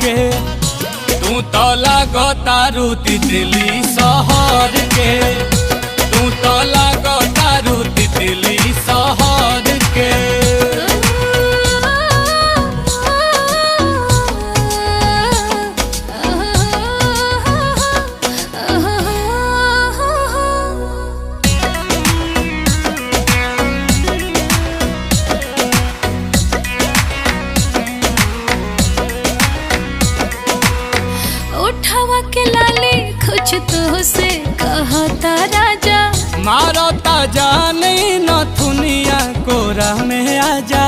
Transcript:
के तू तो लागो तारू तितली शहर के तू तो लागो तारू तितली शहर के। उठावा के लाली कुछ तो से कहता राजा मारो ताजा नहीं न थुनिया कोरा में आजा।